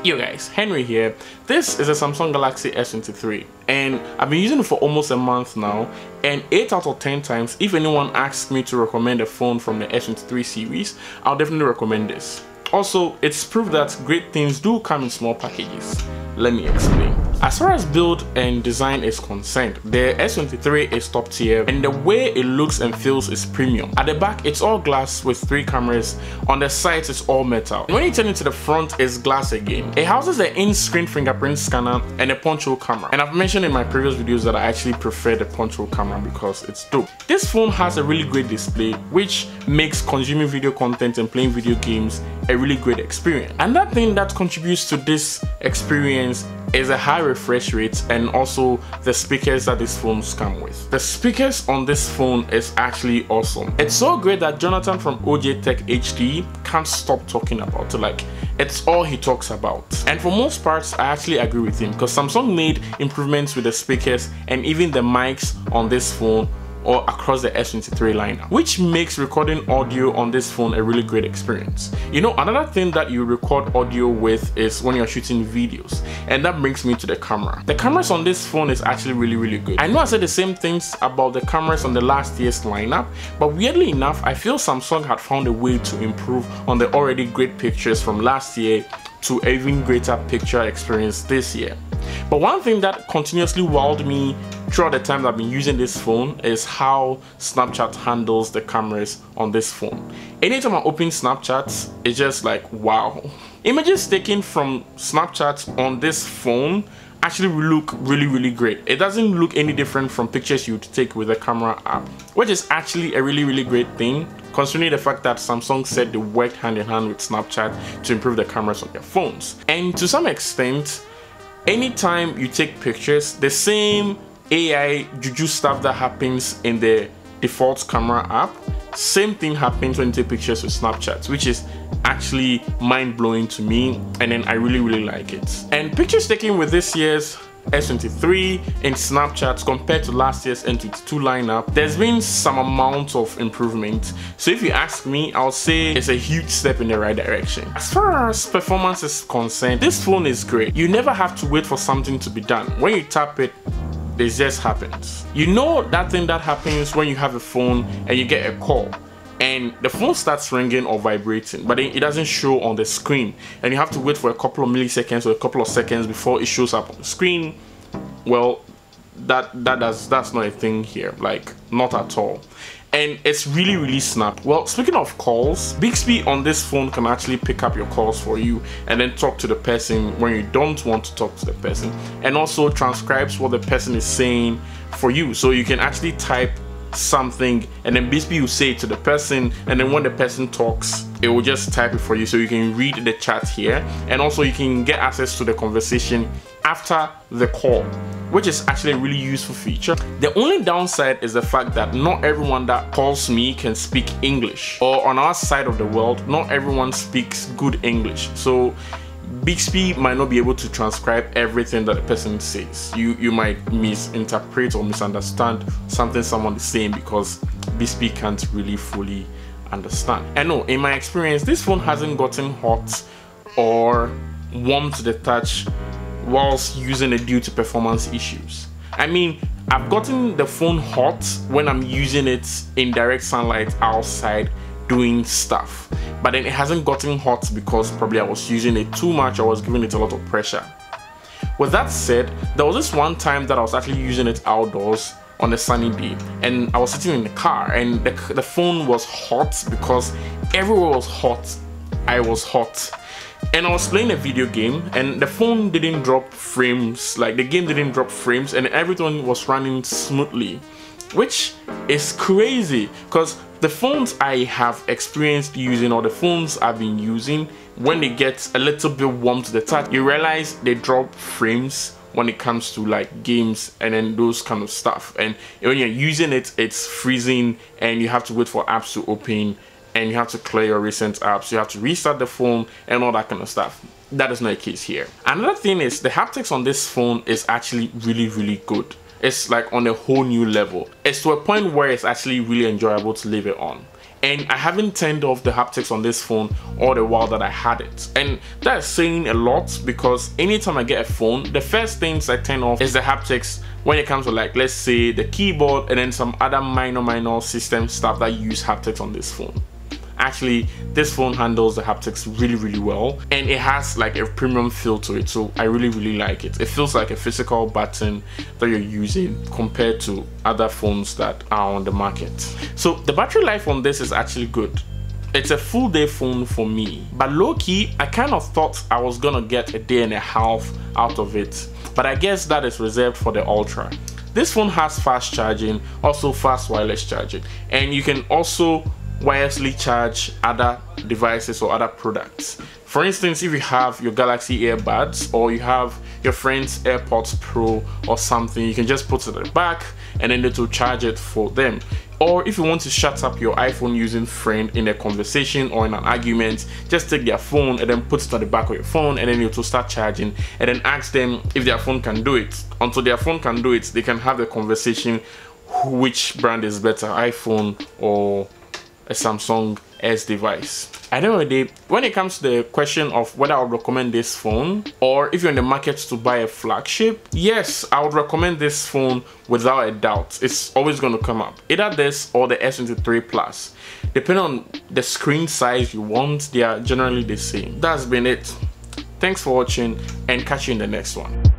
Yo guys, Henry here. This is a Samsung Galaxy S23 and I've been using it for almost a month now, and 8 out of 10 times if anyone asks me to recommend a phone from the S23 series, I'll definitely recommend this. Also, it's proof that great things do come in small packages. Let me explain. As far as build and design is concerned, the S23 is top tier and the way it looks and feels is premium. At the back, it's all glass with 3 cameras. On the sides, it's all metal. When you turn it to the front, it's glass again. It houses the in-screen fingerprint scanner and a punch hole camera. And I've mentioned in my previous videos that I actually prefer the punch hole camera because it's dope. This phone has a really great display, which makes consuming video content and playing video games a really great experience. And that thing that contributes to this experience is a high refresh rate and also the speakers that these phones come with. The speakers on this phone is actually awesome. It's so great that Jonathan from OJ Tech HD can't stop talking about it. Like, it's all he talks about. And for most parts, I actually agree with him because Samsung made improvements with the speakers and even the mics on this phone or across the S23 lineup, which makes recording audio on this phone a really great experience. You know, another thing that you record audio with is when you're shooting videos, and that brings me to the camera. The cameras on this phone is actually really good. I know I said the same things about the cameras on the last year's lineup, but weirdly enough, I feel Samsung had found a way to improve on the already great pictures from last year to an even greater picture experience this year. But one thing that continuously wowed me throughout the time that I've been using this phone is how Snapchat handles the cameras on this phone. Anytime I open Snapchat, it's just like, wow. Images taken from Snapchat on this phone actually look really great. It doesn't look any different from pictures you'd take with a camera app, which is actually a really great thing, considering the fact that Samsung said they worked hand in hand with Snapchat to improve the cameras on their phones. And to some extent, anytime you take pictures, the same AI juju stuff that happens in the default camera app, same thing happens when you take pictures with Snapchat, which is actually mind-blowing to me, and then I really like it. And pictures taken with this year's S23 in Snapchat compared to last year's S22 lineup, there's been some amount of improvement. So if you ask me, I'll say it's a huge step in the right direction. As far as performance is concerned, this phone is great. You never have to wait for something to be done. When you tap it, it just happens. You know that thing that happens when you have a phone and you get a call and the phone starts ringing or vibrating, but then it doesn't show on the screen and you have to wait for a couple of milliseconds or a couple of seconds before it shows up on the screen. Well, that's not a thing here, like not at all. And it's really snap. Well, speaking of calls, Bixby on this phone can actually pick up your calls for you and then talk to the person when you don't want to talk to the person, and also transcribes what the person is saying for you. So you can actually type something and then Bixby will say it to the person, and then when the person talks, it will just type it for you, so you can read the chat here, and also you can get access to the conversation after the call, which is actually a really useful feature. The only downside is the fact that not everyone that calls me can speak English, or on our side of the world, not everyone speaks good English. So Bixby might not be able to transcribe everything that the person says. You might misinterpret or misunderstand something someone is saying because Bixby can't really fully understand. And no, in my experience, this phone hasn't gotten hot or warm to the touch whilst using it due to performance issues. I mean, I've gotten the phone hot when I'm using it in direct sunlight outside doing stuff, but then it hasn't gotten hot because probably I was using it too much, I was giving it a lot of pressure. With that said, there was this one time that I was actually using it outdoors on a sunny day, and I was sitting in the car and the phone was hot because everywhere was hot. I was hot. And I was playing a video game and the phone didn't drop frames, like the game didn't drop frames, and everything was running smoothly, which is crazy because the phones I have experienced using, or the phones I've been using, when they get a little bit warm to the touch, you realize they drop frames when it comes to like games and then those kind of stuff. And when you're using it, it's freezing and you have to wait for apps to open and you have to clear your recent apps, you have to restart the phone and all that kind of stuff. That is not the case here. Another thing is the haptics on this phone is actually really good. It's like on a whole new level. It's to a point where it's actually really enjoyable to leave it on. and I haven't turned off the haptics on this phone all the while that I had it. And that's saying a lot, because anytime I get a phone, the first things I turn off is the haptics when it comes to, like, let's say the keyboard and then some other minor system stuff that use haptics on this phone. Actually, this phone handles the haptics really well, and it has like a premium feel to it, so I really like it. It feels like a physical button that you're using compared to other phones that are on the market. So the battery life on this is actually good. It's a full day phone for me, but low-key I kind of thought I was gonna get a day and a half out of it, but I guess that is reserved for the Ultra. This phone has fast charging, also fast wireless charging, and you can also wirelessly charge other devices or other products. For instance, if you have your Galaxy earbuds or you have your friend's AirPods Pro or something, you can just put it at the back and then it will charge it for them. Or if you want to shut up your iPhone using friend in a conversation or in an argument, just take their phone and then put it on the back of your phone, and then it will start charging, and then ask them if their phone can do it. Until their phone can do it, they can have the conversation which brand is better, iPhone or a Samsung S device. At the end of the day, when it comes to the question of whether I would recommend this phone or if you're in the market to buy a flagship, yes, I would recommend this phone without a doubt. It's always going to come up, either this or the S23 Plus. Depending on the screen size you want, they are generally the same. That's been it. Thanks for watching, and catch you in the next one.